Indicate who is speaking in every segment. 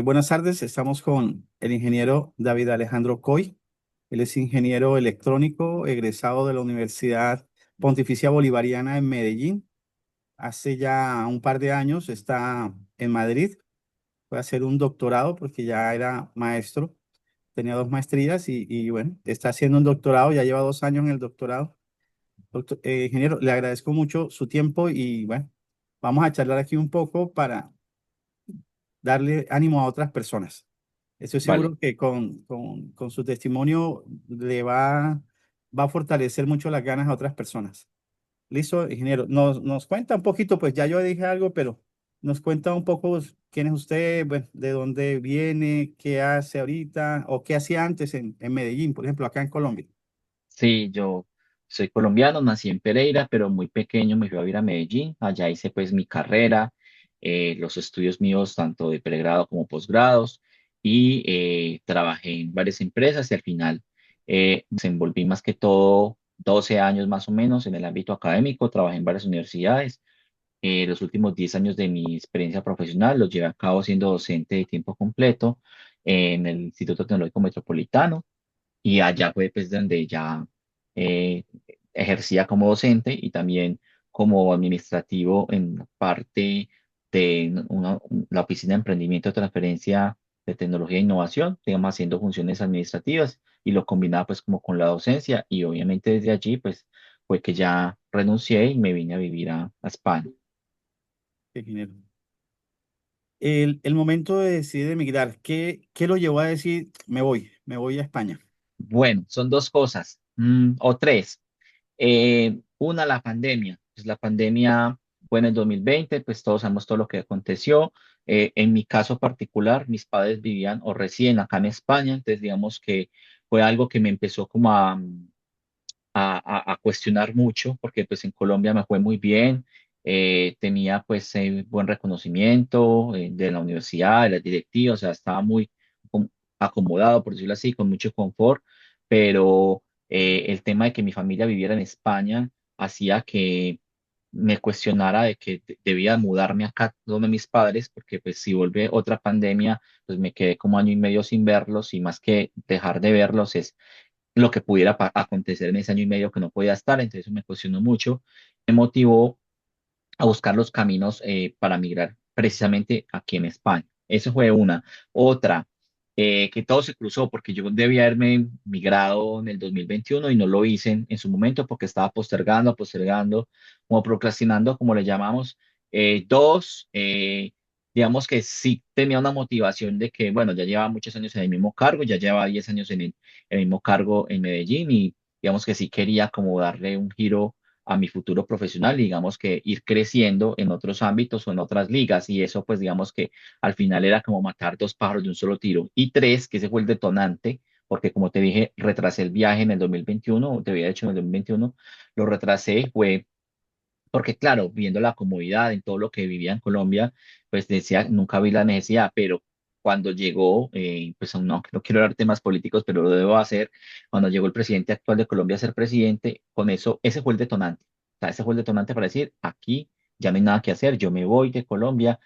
Speaker 1: Buenas tardes, estamos con el ingeniero David Alejandro Coy. Él es ingeniero electrónico, egresado de la Universidad Pontificia Bolivariana en Medellín. Hace ya un par de años está en Madrid. Fue a hacer un doctorado porque ya era maestro, tenía dos maestrías y bueno, está haciendo un doctorado, ya lleva 2 años en el doctorado. Ingeniero, le agradezco mucho su tiempo y bueno, vamos a charlar aquí un poco para darle ánimo a otras personas. Estoy
Speaker 2: Vale,
Speaker 1: seguro que con su testimonio va a fortalecer mucho las ganas a otras personas. Listo, ingeniero. Nos cuenta un poquito, pues ya yo dije algo, pero nos cuenta un poco pues, quién es usted, bueno, de dónde viene, qué hace ahorita o qué hacía antes en Medellín, por ejemplo, acá en Colombia.
Speaker 2: sí, yo soy colombiano, nací en Pereira, pero muy pequeño me fui a vivir a Medellín. Allá hice pues mi carrera, los estudios míos tanto de pregrado como posgrados y trabajé en varias empresas y al final me desenvolví más que todo 12 años más o menos en el ámbito académico, trabajé en varias universidades. Los últimos 10 años de mi experiencia profesional los llevé a cabo siendo docente de tiempo completo en el Instituto Tecnológico Metropolitano. Y allá fue pues donde ya eh, ejercía como docente y también como administrativo en la parte de la Oficina de Emprendimiento, Transferencia de Tecnología e Innovación, digamos, haciendo funciones administrativas y lo combinaba pues como con la docencia y obviamente desde allí pues fue que ya renuncié y me vine a vivir a España.
Speaker 1: Ingeniero. El momento de decidir emigrar, ¿qué lo llevó a decir, me voy a España?
Speaker 2: Bueno, son dos cosas, o tres. Una, la pandemia. Pues la pandemia fue en el 2020, pues todos sabemos todo lo que aconteció. En mi caso particular, mis padres vivían o residen acá en España, entonces digamos que fue algo que me empezó como a cuestionar mucho, porque pues en Colombia me fue muy bien, tenía pues buen reconocimiento de la universidad, de las directivas, o sea, estaba muy com- acomodado, por decirlo así, con mucho confort, pero el tema de que mi familia viviera en España hacía que me cuestionara de que debía mudarme acá donde mis padres, porque pues si vuelve otra pandemia, pues me quedé como año y medio sin verlos y más que dejar de verlos es lo que pudiera acontecer en ese año y medio que no podía estar, entonces eso me cuestionó mucho, me motivó a buscar los caminos para migrar precisamente aquí en España. Eso fue una. Otra, que todo se cruzó porque yo debía haberme migrado en el 2021 y no lo hice en su momento porque estaba postergando, como procrastinando, como le llamamos. Dos, digamos que sí tenía una motivación de que, bueno, ya llevaba muchos años en el mismo cargo, ya llevaba 10 años en el mismo cargo en Medellín y digamos que sí quería como darle un giro a mi futuro profesional y digamos que ir creciendo en otros ámbitos o en otras ligas y eso pues digamos que al final era como matar dos pájaros de un solo tiro. Y tres, que ese fue el detonante, porque como te dije, retrasé el viaje en el 2021, te había hecho en el 2021, lo retrasé, fue porque claro, viendo la comodidad en todo lo que vivía en Colombia, pues decía, nunca vi la necesidad, pero cuando llegó, pues no quiero hablar temas políticos, pero lo debo hacer, cuando llegó el presidente actual de Colombia a ser presidente, con eso, ese fue el detonante. O sea, ese fue el detonante para decir, aquí ya no hay nada que hacer, yo me voy de Colombia,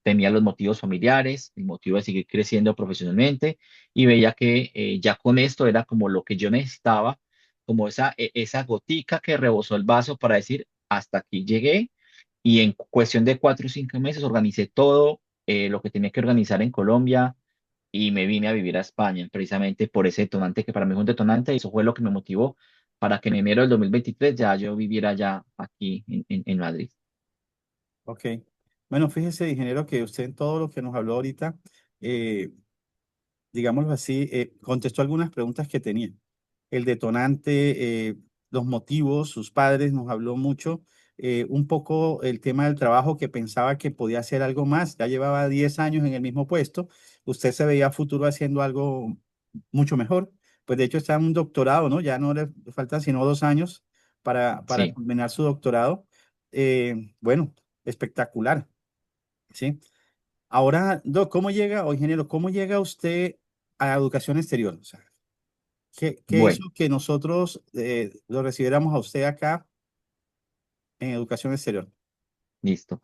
Speaker 2: tenía los motivos familiares, el motivo de seguir creciendo profesionalmente y veía que ya con esto era como lo que yo necesitaba, como esa gotica que rebosó el vaso para decir, hasta aquí llegué y en cuestión de 4 o 5 meses organicé todo lo que tenía que organizar en Colombia y me vine a vivir a España precisamente por ese detonante que para mí es un detonante y eso fue lo que me motivó para que en enero del 2023 ya yo viviera ya aquí en Madrid.
Speaker 1: Ok. Bueno, fíjese, ingeniero, que usted en todo lo que nos habló ahorita, eh, digámoslo así, contestó algunas preguntas que tenía. El detonante, los motivos, sus padres, nos habló mucho, un poco el tema del trabajo que pensaba que podía hacer algo más, ya llevaba 10 años en el mismo puesto, usted se veía a futuro haciendo algo mucho mejor, pues de hecho está en un doctorado, ¿no? Ya no le faltan sino 2 años para
Speaker 2: Sí,
Speaker 1: culminar su doctorado. Bueno, espectacular, ¿sí? Ahora, Doc, ¿cómo llega, o ingeniero, cómo llega usted a la educación exterior? O sea, ¿qué
Speaker 2: bueno.
Speaker 1: hizo que nosotros lo recibiéramos a usted acá en educación exterior?
Speaker 2: Listo.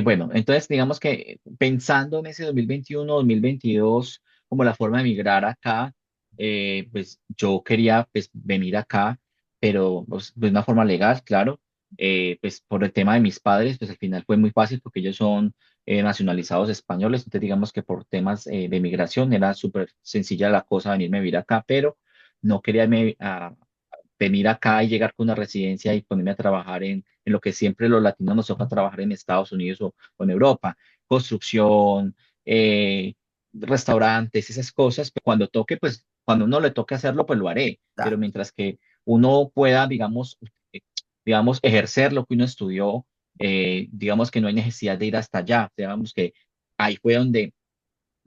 Speaker 2: Bueno, entonces digamos que pensando en ese 2021, 2022, como la forma de migrar acá, pues yo quería pues venir acá, pero pues, de una forma legal, claro. Pues por el tema de mis padres, pues al final fue muy fácil porque ellos son nacionalizados españoles, entonces digamos que por temas de migración era súper sencilla la cosa venirme a vivir acá, pero no quería venir acá y llegar con una residencia y ponerme a trabajar en lo que siempre los latinos nos toca trabajar en Estados Unidos o en Europa, construcción, eh, restaurantes, esas cosas, pero cuando toque, pues cuando uno le toque hacerlo, pues lo haré, pero
Speaker 1: Ya.
Speaker 2: mientras que uno pueda, eh, digamos, ejercer lo que uno estudió, digamos que no hay necesidad de ir hasta allá, digamos que ahí fue donde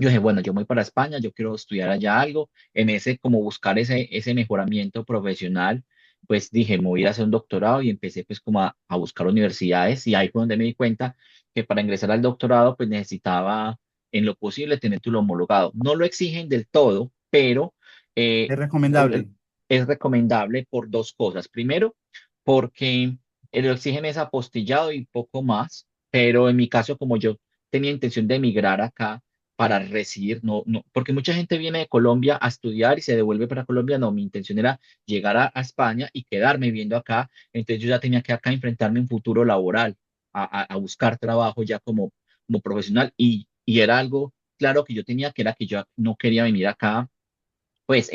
Speaker 2: yo dije, bueno, yo voy para España, yo quiero estudiar allá algo, en ese, como buscar ese mejoramiento profesional, pues dije, me voy a ir a hacer un doctorado y empecé pues como a buscar universidades y ahí fue donde me di cuenta que para ingresar al doctorado pues necesitaba en lo posible tener tu homologado. No lo exigen del todo, pero eh,
Speaker 1: Es
Speaker 2: el- el-
Speaker 1: recomendable.
Speaker 2: es recomendable por dos cosas. Primero, porque lo exigen es apostillado y poco más, pero en mi caso, como yo tenía intención de emigrar acá, para residir, no, porque mucha gente viene de Colombia a estudiar y se devuelve para Colombia, no, mi intención era llegar a España y quedarme viviendo acá, entonces yo ya tenía que acá enfrentarme a un futuro laboral, a buscar trabajo ya como profesional y era algo claro que yo tenía, que era que yo no quería venir acá pues,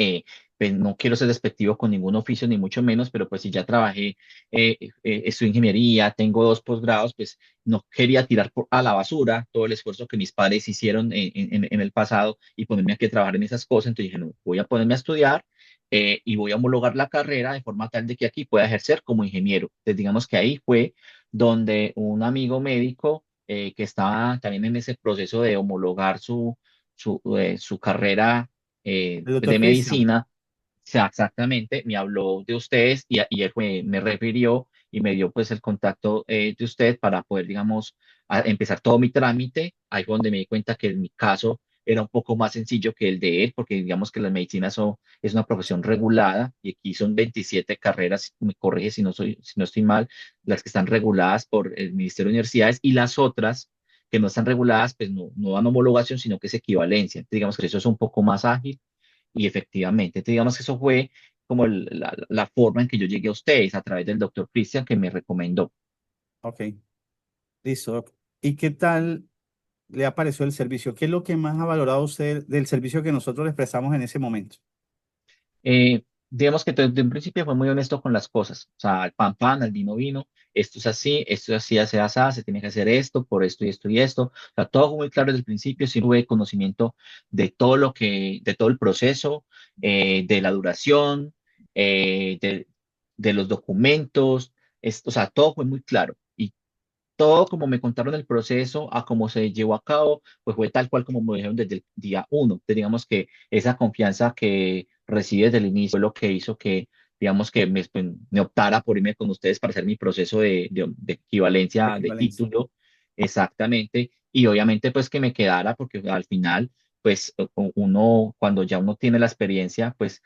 Speaker 2: pues no quiero ser despectivo con ningún oficio, ni mucho menos, pero pues si ya trabajé, estudié ingeniería, tengo dos posgrados, pues no quería tirar a la basura todo el esfuerzo que mis padres hicieron en el pasado y ponerme a que trabajar en esas cosas. Entonces dije, no, voy a ponerme a estudiar y voy a homologar la carrera de forma tal de que aquí pueda ejercer como ingeniero. Entonces digamos que ahí fue donde un amigo médico que estaba también en ese proceso de homologar su carrera
Speaker 1: El doctor
Speaker 2: de
Speaker 1: Cristian.
Speaker 2: medicina, o sea, exactamente, me habló de ustedes y él me refirió y me dio pues el contacto de usted para poder, digamos, empezar todo mi trámite. Ahí fue donde me di cuenta que en mi caso era un poco más sencillo que el de él, porque digamos que la medicina es una profesión regulada y aquí son 27 carreras, me corrige si no estoy mal, las que están reguladas por el Ministerio de Universidades y las otras que no están reguladas, pues no dan homologación, sino que es equivalencia. Entonces, digamos que eso es un poco más ágil y efectivamente, digamos que eso fue como la forma en que yo llegué a ustedes a través del doctor Cristian que me recomendó.
Speaker 1: Ok, listo, doc. ¿Y qué tal le ha parecido el servicio? ¿Qué es lo que más ha valorado usted del servicio que nosotros le prestamos en ese momento?
Speaker 2: Digamos que desde un principio fue muy honesto con las cosas, o sea, al pan pan, al vino vino, esto es así, así, se tiene que hacer esto, por esto y esto y esto, o sea, todo fue muy claro desde el principio, sí tuve conocimiento de todo el proceso, de la duración, de los documentos, o sea, todo fue muy claro. Y todo como me contaron el proceso, a cómo se llevó a cabo, pues fue tal cual como me dijeron desde el día uno. Entonces, digamos que esa confianza que recibí desde el inicio fue lo que hizo que, digamos, que pues, me optara por irme con ustedes para hacer mi proceso de equivalencia de
Speaker 1: Equivalencia.
Speaker 2: título, exactamente. Y obviamente, pues que me quedara, porque al final, pues uno, cuando ya uno tiene la experiencia, pues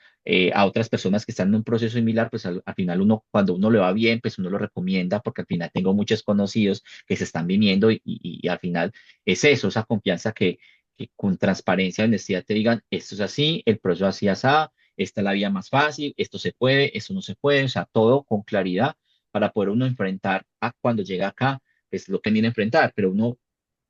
Speaker 2: a otras personas que están en un proceso similar, pues al final uno, cuando uno le va bien, pues uno lo recomienda, porque al final tengo muchos conocidos que se están viniendo y al final es eso, esa confianza que con transparencia y honestidad te digan, esto es así, el proceso así, así, esta es la vía más fácil, esto se puede, esto no se puede, o sea, todo con claridad para poder uno enfrentar a cuando llega acá, es lo que viene a enfrentar, pero uno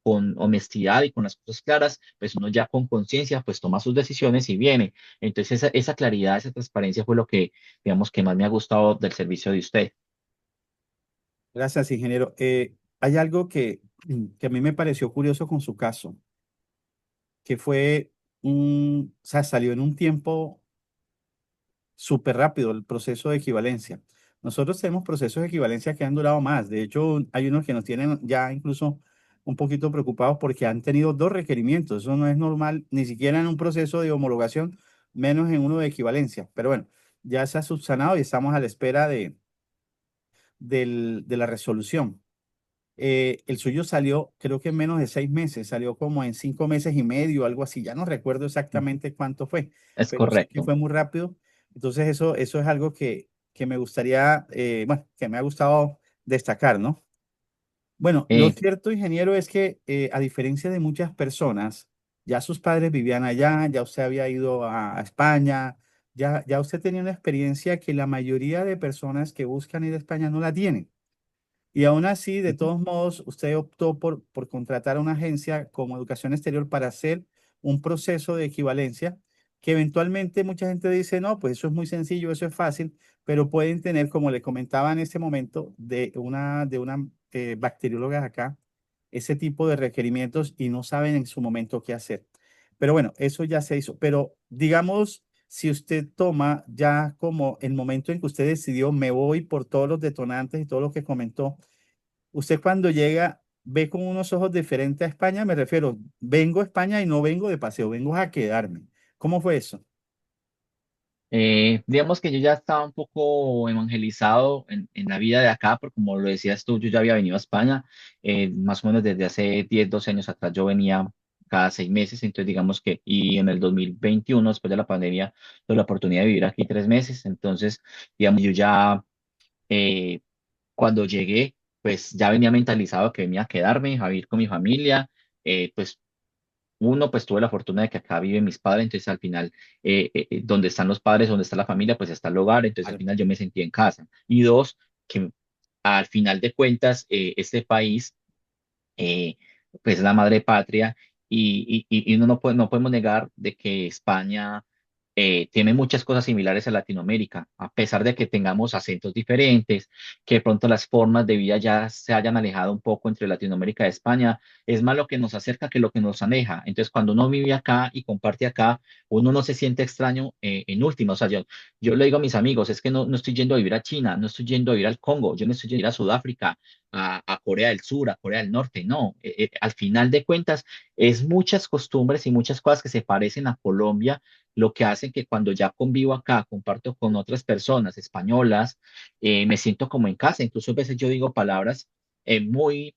Speaker 2: con honestidad y con las cosas claras, pues uno ya con conciencia, pues toma sus decisiones y viene. Entonces, esa claridad, esa transparencia fue lo que, digamos, que más me ha gustado del servicio de usted.
Speaker 1: Gracias, ingeniero. Hay algo que a mí me pareció curioso con su caso, que fue o sea, salió en un tiempo súper rápido el proceso de equivalencia. Nosotros tenemos procesos de equivalencia que han durado más. De hecho, hay unos que nos tienen ya incluso un poquito preocupados porque han tenido dos requerimientos. Eso no es normal, ni siquiera en un proceso de homologación, menos en uno de equivalencia. Pero bueno, ya se ha subsanado y estamos a la espera de la resolución. El suyo salió, creo que en menos de 6 meses, salió como en 5 meses y medio, algo así. Ya no recuerdo exactamente cuánto fue,
Speaker 2: Es
Speaker 1: pero sé que
Speaker 2: correcto.
Speaker 1: fue muy rápido. Entonces, eso es algo que me gustaría, bueno, que me ha gustado destacar, ¿no? Bueno, lo
Speaker 2: Eh,
Speaker 1: cierto, ingeniero, es que a diferencia de muchas personas, ya sus padres vivían allá, ya usted había ido a España, ya usted tenía una experiencia que la mayoría de personas que buscan ir a España no la tienen. Y aún así, de todos modos, usted optó por contratar a una agencia como Educación Exterior para hacer un proceso de equivalencia que eventualmente mucha gente dice, no, pues eso es muy sencillo, eso es fácil, pero pueden tener, como le comentaba en este momento, de una bacterióloga acá, ese tipo de requerimientos y no saben en su momento qué hacer. Pero bueno, eso ya se hizo. Pero digamos, si usted toma ya como el momento en que usted decidió, me voy por todos los detonantes y todo lo que comentó, usted cuando llega ve con unos ojos diferentes a España, me refiero, vengo a España y no vengo de paseo, vengo a quedarme. ¿Cómo fue eso?
Speaker 2: digamos que yo ya estaba un poco evangelizado en la vida de acá, porque como lo decías tú, yo ya había venido a España, más o menos desde hace 10 12 años atrás yo venía cada 6 meses, entonces digamos que, y en el 2021 después de la pandemia, tuve la oportunidad de vivir aquí 3 meses, entonces, digamos, yo ya eh, cuando llegué, pues ya venía mentalizado que venía a quedarme, a vivir con mi familia, pues uno, pues tuve la fortuna de que acá viven mis padres, entonces al final, donde están los padres, donde está la familia, pues está el hogar, entonces al
Speaker 1: Claro.
Speaker 2: final yo me sentí en casa. Y dos, que al final de cuentas, este país, eh, pues es la madre patria y uno no podemos negar de que España tiene muchas cosas similares a Latinoamérica, a pesar de que tengamos acentos diferentes, que de pronto las formas de vida ya se hayan alejado un poco entre Latinoamérica y España, es más lo que nos acerca que lo que nos aleja. Entonces, cuando uno vive acá y comparte acá, uno no se siente extraño en última. O sea, yo le digo a mis amigos, es que no estoy yendo a vivir a China, no estoy yendo a vivir al Congo, yo no estoy yendo a ir a Sudáfrica, a Corea del Sur, a Corea del Norte, no. Al final de cuentas, es muchas costumbres y muchas cosas que se parecen a Colombia lo que hace que cuando ya convivo acá, comparto con otras personas españolas, me siento como en casa. Incluso a veces yo digo palabras muy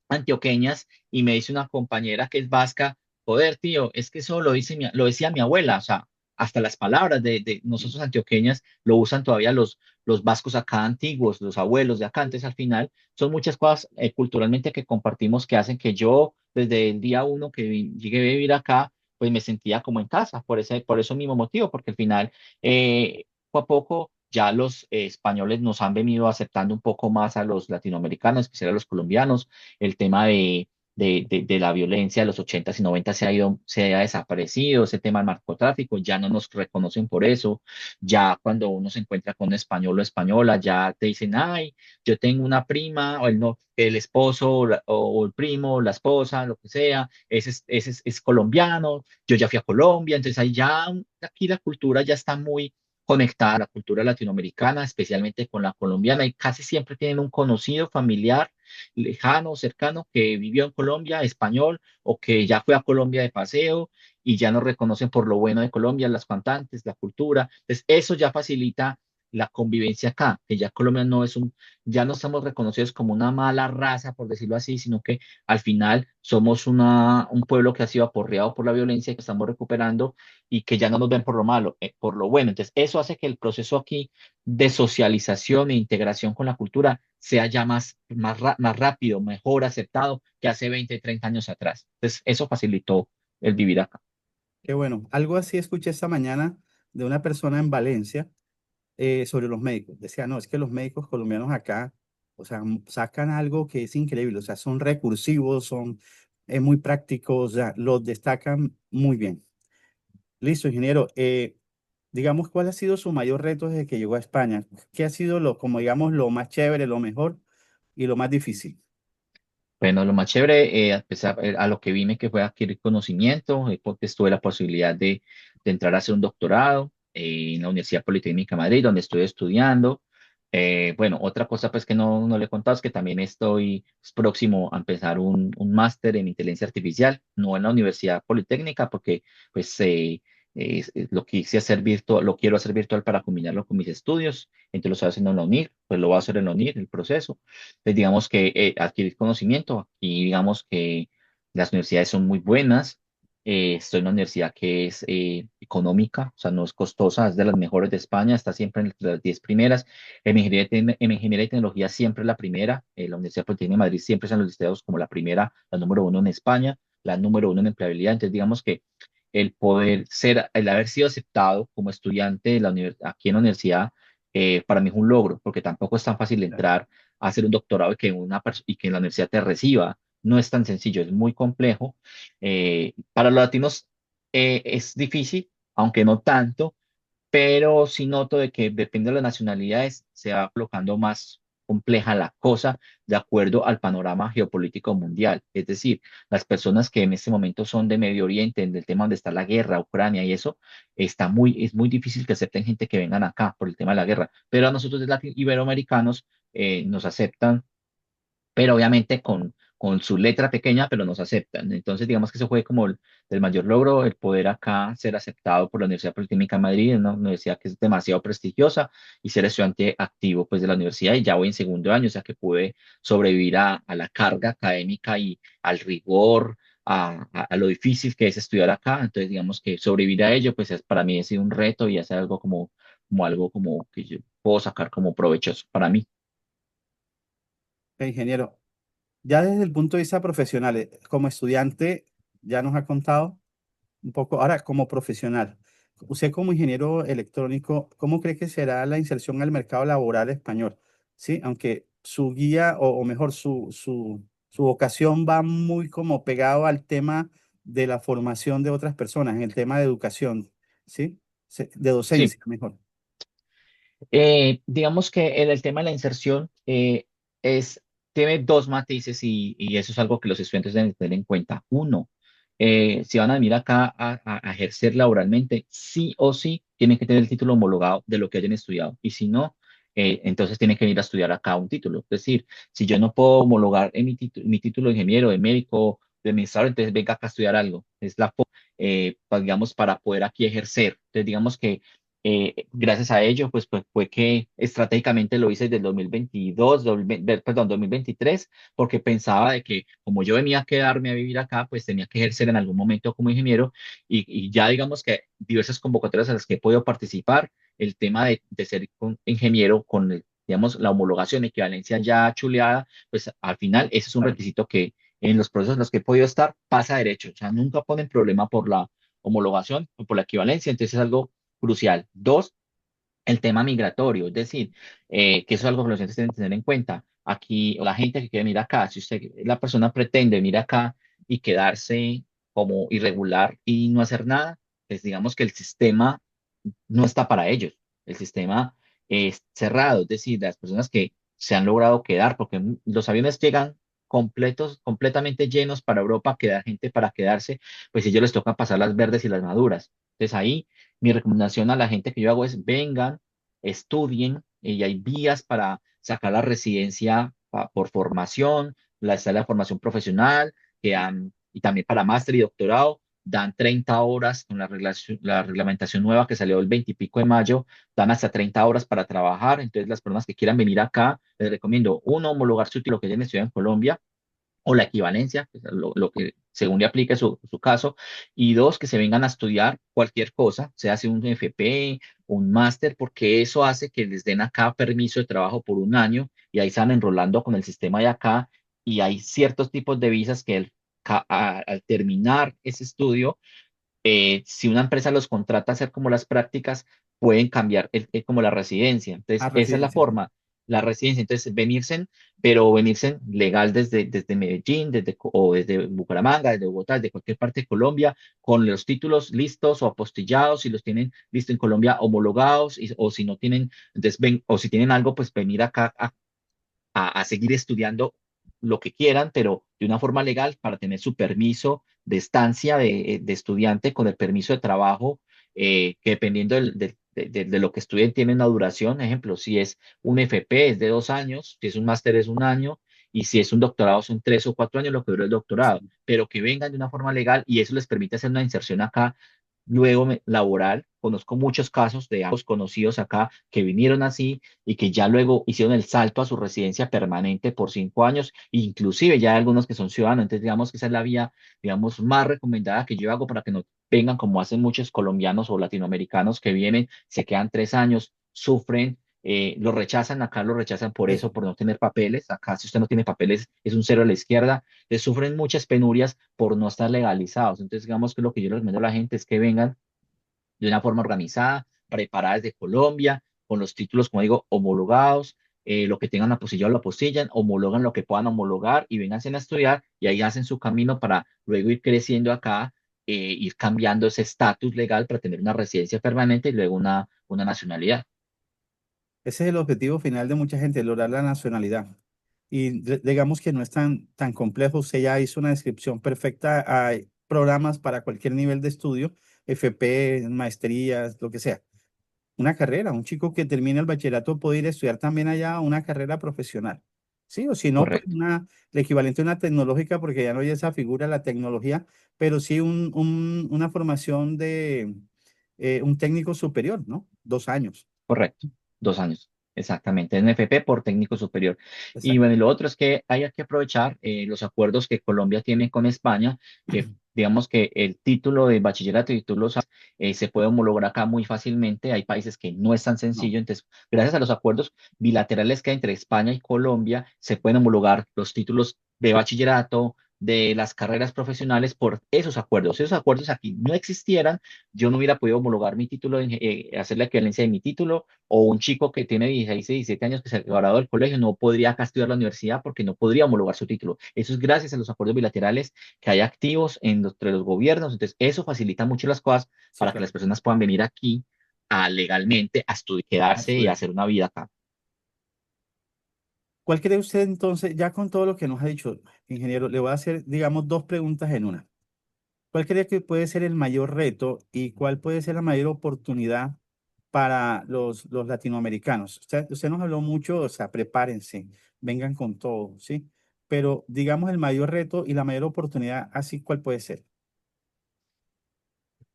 Speaker 2: antioqueñas y me dice una compañera que es vasca, joder, tío, es que eso lo decía mi abuela, o sea, hasta las palabras de nosotros antioqueñas lo usan todavía los vascos acá antiguos, los abuelos de acá. Entonces, al final, son muchas cosas culturalmente que compartimos que hacen que yo, desde el día uno que llegué a vivir acá, pues me sentía como en casa, por eso mismo motivo, porque al final, poco a poco, ya los españoles nos han venido aceptando un poco más a los latinoamericanos, especialmente a los colombianos. El tema de la violencia de los 80s y 90s se ha desaparecido, ese tema del narcotráfico, ya no nos reconocen por eso, ya cuando uno se encuentra con un español o española, ya te dicen, ay, yo tengo una prima, o el, no, el esposo o el primo, la esposa, lo que sea, ese es colombiano, yo ya fui a Colombia, entonces ahí ya aquí la cultura ya está muy conectada a la cultura latinoamericana, especialmente con la colombiana, y casi siempre tienen un conocido familiar lejano, cercano, que vivió en Colombia, español, o que ya fue a Colombia de paseo y ya nos reconocen por lo bueno de Colombia, las cantantes, la cultura. Entonces, eso ya facilita la convivencia acá, que ya Colombia ya no estamos reconocidos como una mala raza, por decirlo así, sino que al final somos un pueblo que ha sido aporreado por la violencia y que estamos recuperando y que ya no nos ven por lo malo, por lo bueno. Entonces, eso hace que el proceso aquí de socialización e integración con la cultura sea ya más rápido, mejor aceptado que hace 20 30 años atrás. Entonces, eso facilitó el vivir acá.
Speaker 1: Qué bueno. Algo así escuché esta mañana de una persona en Valencia sobre los médicos. Decía, no, es que los médicos colombianos acá, o sea, sacan algo que es increíble, o sea, son recursivos, son muy prácticos, o sea, los destacan muy bien. Listo, ingeniero. Digamos, ¿cuál ha sido su mayor reto desde que llegó a España? ¿Qué ha sido como digamos, lo más chévere, lo mejor y lo más difícil?
Speaker 2: Bueno, lo más chévere, a lo que vine, que fue adquirir conocimiento, porque tuve la posibilidad de entrar a hacer un doctorado en la Universidad Politécnica de Madrid, donde estoy estudiando. Bueno, otra cosa pues que no le he contado es que también estoy próximo a empezar un máster en inteligencia artificial, no en la Universidad Politécnica, porque pues lo quise hacer virtual, lo quiero hacer virtual para combinarlo con mis estudios, entonces lo estoy haciendo en la UNIR, pues lo voy a hacer en la UNIR, el proceso. Pues digamos que adquirir conocimiento y digamos que las universidades son muy buenas, Estoy en una universidad que es económica, o sea, no es costosa, es de las mejores de España, está siempre entre las 10 primeras. En ingeniería y tecnología siempre es la primera. La Universidad Politécnica de Madrid siempre están los listados como la primera, la número uno en España, la número uno en empleabilidad. Entonces, digamos que el poder ser, el haber sido aceptado como estudiante de aquí en la universidad, para mí es un logro, porque tampoco es tan fácil
Speaker 1: Claro.
Speaker 2: entrar a hacer un doctorado y que en la universidad te reciba. No es tan sencillo, es muy complejo. Para los latinos es difícil, aunque no tanto, pero sí noto de que depende de las nacionalidades, se va colocando más compleja la cosa de acuerdo al panorama geopolítico mundial. Es decir, las personas que en este momento son de Medio Oriente, en el tema donde está la guerra, Ucrania y eso, es muy difícil que acepten gente que vengan acá por el tema de la guerra. Pero a nosotros de iberoamericanos nos aceptan, pero obviamente con su letra pequeña, pero nos aceptan. Entonces, digamos que eso fue como el mayor logro, el poder acá ser aceptado por la Universidad Politécnica de Madrid, una universidad que es demasiado prestigiosa, y ser estudiante activo pues de la universidad, y ya voy en segundo año, o sea que pude sobrevivir a la carga académica y al rigor. A lo difícil que es estudiar acá, entonces digamos que sobrevivir a ello, pues para mí ha sido un reto y es algo como algo como que yo puedo sacar como provechoso para mí.
Speaker 1: Ingeniero, ya desde el punto de vista profesional, como estudiante, ya nos ha contado un poco, ahora como profesional, usted como ingeniero electrónico, ¿cómo cree que será la inserción al mercado laboral español? Sí, aunque su guía, o mejor, su vocación va muy como pegado al tema de la formación de otras personas, en el tema de educación, ¿sí? De
Speaker 2: Sí.
Speaker 1: docencia, mejor.
Speaker 2: Digamos que el tema de la inserción es, tiene dos matices y eso es algo que los estudiantes deben tener en cuenta. Uno, si van a venir acá a ejercer laboralmente, sí o sí tienen que tener el título homologado de lo que hayan estudiado. Y si no, entonces tienen que venir a estudiar acá un título. Es decir, si yo no puedo homologar en mi título de ingeniero, de médico, de administrador, entonces venga acá a estudiar algo. Es digamos, para poder aquí ejercer. Entonces, digamos que gracias a ello, pues fue que estratégicamente lo hice desde el 2022, perdón, 2023, porque pensaba de que como yo venía a quedarme a vivir acá, pues tenía que ejercer en algún momento como ingeniero y ya digamos que diversas convocatorias a las que he podido participar, el tema de ser ingeniero con, digamos, la homologación, equivalencia ya chuleada, pues al final ese es un
Speaker 1: Claro.
Speaker 2: requisito que en los procesos en los que he podido estar pasa derecho, o sea, nunca ponen problema por la homologación o por la equivalencia, entonces es algo crucial. Dos, el tema migratorio, es decir, que eso es algo que los estudiantes tienen que tener en cuenta. Aquí, la gente que quiere venir acá, si usted, la persona pretende venir acá y quedarse como irregular y no hacer nada, pues digamos que el sistema no está para ellos. El sistema es cerrado, es decir, las personas que se han logrado quedar, porque los aviones llegan completamente llenos para Europa, queda gente para quedarse, pues a ellos les toca pasar las verdes y las maduras. Entonces ahí mi recomendación a la gente que yo hago es vengan, estudien, y hay vías para sacar la residencia por formación, está la formación profesional, y también para máster y doctorado dan 30 horas con la reglamentación nueva que salió el 20 y pico de mayo, dan hasta 30 horas para trabajar. Entonces, las personas que quieran venir acá, les recomiendo, uno, homologar su título que hayan estudiado en Colombia o la equivalencia, que es lo que según le aplique su caso, y dos, que se vengan a estudiar cualquier cosa, sea hace un FP, un máster, porque eso hace que les den acá permiso de trabajo por un año y ahí están enrolando con el sistema de acá y hay ciertos tipos de visas que al terminar ese estudio si una empresa los contrata a hacer como las prácticas, pueden cambiar como la residencia.
Speaker 1: A
Speaker 2: Entonces, esa es la
Speaker 1: residencia.
Speaker 2: forma, la residencia. Entonces, pero venirse legal desde Medellín, o desde Bucaramanga, desde Bogotá, desde cualquier parte de Colombia, con los títulos listos o apostillados, si los tienen listo en Colombia, homologados, o si no tienen, entonces o si tienen algo, pues venir acá a seguir estudiando lo que quieran, pero de una forma legal para tener su permiso de estancia de estudiante con el permiso de trabajo, que dependiendo de lo que estudien tiene una duración. Ejemplo, si es un FP es de 2 años, si es un máster es un año, y si es un doctorado son 3 o 4 años lo que dura el doctorado, pero que vengan de una forma legal y eso les permite hacer una inserción acá luego laboral. Conozco muchos casos de ambos conocidos acá que vinieron así y que ya luego hicieron el salto a su residencia permanente por 5 años, inclusive ya hay algunos que son ciudadanos. Entonces, digamos que esa es la vía, digamos, más recomendada que yo hago para que no vengan como hacen muchos colombianos o latinoamericanos que vienen, se quedan 3 años, sufren, lo rechazan acá, lo rechazan por
Speaker 1: Es-
Speaker 2: eso, por no tener papeles. Acá, si usted no tiene papeles, es un cero a la izquierda. Les sufren muchas penurias por no estar legalizados. Entonces, digamos que lo que yo les recomiendo a la gente es que vengan de una forma organizada, preparada desde Colombia, con los títulos, como digo, homologados, lo que tengan apostillado lo apostillan, homologan lo que puedan homologar y vénganse a estudiar y ahí hacen su camino para luego ir creciendo acá, ir cambiando ese estatus legal para tener una residencia permanente y luego una nacionalidad.
Speaker 1: Ese es el objetivo final de mucha gente, lograr la nacionalidad. Y digamos que no es tan complejo. Usted ya hizo una descripción perfecta. Hay programas para cualquier nivel de estudio, FP, maestrías, lo que sea. Una carrera, un chico que termina el bachillerato puede ir a estudiar también allá una carrera profesional. Sí, o si no, pues
Speaker 2: Correcto,
Speaker 1: el equivalente a una tecnológica, porque ya no hay esa figura, la tecnología, pero sí una formación de un técnico superior, ¿no? 2 años.
Speaker 2: correcto. 2 años, exactamente. NFP por técnico superior. Y
Speaker 1: Exacto.
Speaker 2: bueno, y lo otro es que hay que aprovechar los acuerdos que Colombia tiene con España, que digamos que el título de bachillerato y títulos se puede homologar acá muy fácilmente. Hay países que no es tan
Speaker 1: No,
Speaker 2: sencillo. Entonces, gracias a los acuerdos bilaterales que hay entre España y Colombia, se pueden homologar los títulos de bachillerato, de las carreras profesionales por esos acuerdos. Si esos acuerdos aquí no existieran, yo no hubiera podido homologar mi título, hacer la equivalencia de mi título, o un chico que tiene 16, 17 años que se graduó del colegio no podría acá estudiar la universidad porque no podría homologar su título. Eso es gracias a los acuerdos bilaterales que hay activos entre los gobiernos. Entonces, eso facilita mucho las cosas
Speaker 1: sí,
Speaker 2: para que las
Speaker 1: claro.
Speaker 2: personas puedan venir aquí legalmente a estudiar,
Speaker 1: A
Speaker 2: quedarse y
Speaker 1: estudiar.
Speaker 2: hacer una vida acá.
Speaker 1: ¿Cuál cree usted entonces, ya con todo lo que nos ha dicho, ingeniero, le voy a hacer, digamos, dos preguntas en una? ¿Cuál cree que puede ser el mayor reto y cuál puede ser la mayor oportunidad para los latinoamericanos? Usted nos habló mucho, o sea, prepárense, vengan con todo, ¿sí? Pero digamos el mayor reto y la mayor oportunidad, así, ¿cuál puede ser?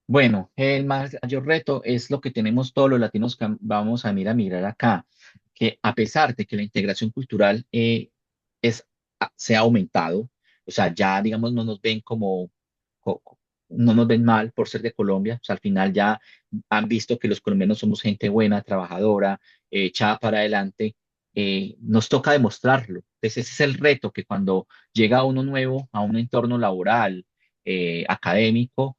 Speaker 2: Bueno, el mayor reto es lo que tenemos todos los latinos que vamos a venir a migrar acá, que a pesar de que la integración cultural se ha aumentado, o sea, ya digamos no nos ven co- co- no nos ven mal por ser de Colombia, o sea, al final ya han visto que los colombianos somos gente buena, trabajadora, echada para adelante, nos toca demostrarlo. Entonces ese es el reto, que cuando llega uno nuevo a un entorno laboral, académico,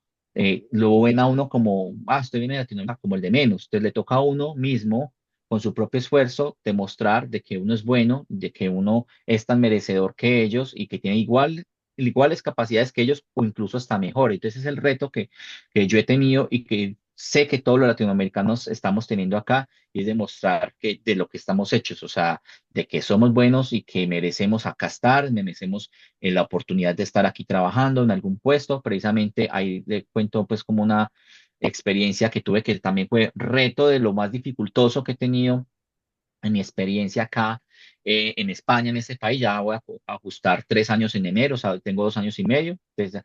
Speaker 2: lo ven a uno como, usted viene de Latinoamérica, como el de menos. Entonces le toca a uno mismo, con su propio esfuerzo, demostrar de que uno es bueno, de que uno es tan merecedor que ellos y que tiene iguales capacidades que ellos o incluso hasta mejor. Entonces es el reto que yo he tenido y que sé que todos los latinoamericanos estamos teniendo acá, y es demostrar que de lo que estamos hechos, o sea, de que somos buenos y que merecemos acá estar, merecemos la oportunidad de estar aquí trabajando en algún puesto. Precisamente ahí le cuento pues como una experiencia que tuve, que también fue reto de lo más dificultoso que he tenido en mi experiencia acá, en España, en este país. Ya voy a ajustar 3 años en enero, o sea, tengo 2 años y medio. Entonces,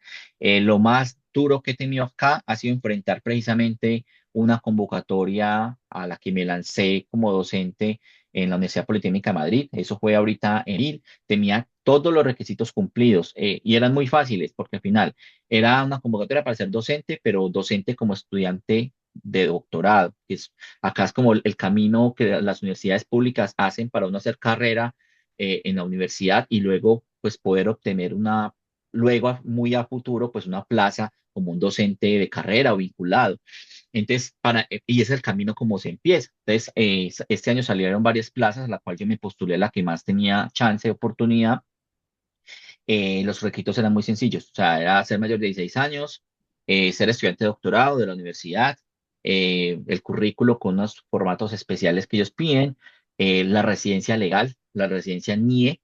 Speaker 2: lo más duro que he tenido acá ha sido enfrentar precisamente una convocatoria a la que me lancé como docente en la Universidad Politécnica de Madrid. Eso fue ahorita en abril. Tenía todos los requisitos cumplidos, y eran muy fáciles porque al final era una convocatoria para ser docente, pero docente como estudiante de doctorado, que acá es como el camino que las universidades públicas hacen para uno hacer carrera en la universidad y luego pues poder obtener luego muy a futuro pues una plaza como un docente de carrera o vinculado. Entonces, y es el camino como se empieza. Entonces, este año salieron varias plazas, a la cual yo me postulé la que más tenía chance de oportunidad. Los requisitos eran muy sencillos, o sea, era ser mayor de 16 años, ser estudiante de doctorado de la universidad, el currículo con unos formatos especiales que ellos piden, la residencia legal, la residencia NIE,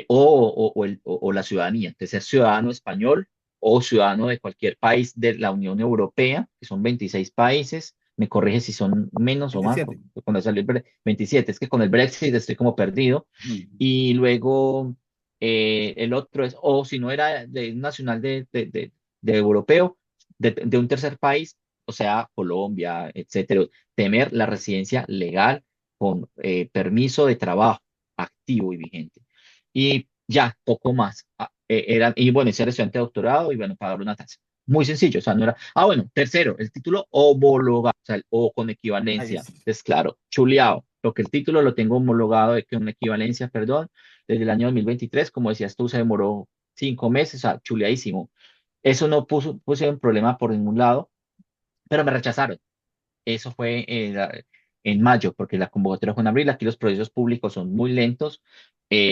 Speaker 2: o la ciudadanía. Entonces, ser ciudadano español o ciudadano de cualquier país de la Unión Europea, que son 26 países. Me corrige si son menos o más,
Speaker 1: 27.
Speaker 2: porque cuando salió 27, es que con el Brexit estoy como perdido.
Speaker 1: Mm.
Speaker 2: Y luego el otro o si no era de un nacional de europeo, de un tercer país, o sea, Colombia, etcétera, tener la residencia legal con permiso de trabajo activo y vigente. Y ya, poco más. Y bueno, y ser estudiante de doctorado y bueno, pagar una tasa. Muy sencillo, o sea, no era. Ah, bueno, tercero, el título homologado, o sea, el O con
Speaker 1: Ahí
Speaker 2: equivalencia.
Speaker 1: sí.
Speaker 2: Es claro, chuleado. Lo que el título lo tengo homologado de que una equivalencia, perdón, desde el año 2023, como decías tú, se demoró 5 meses, o sea, chuleadísimo. Eso no puse un problema por ningún lado, pero me rechazaron. Eso fue en mayo, porque la convocatoria fue en abril. Aquí los procesos públicos son muy lentos.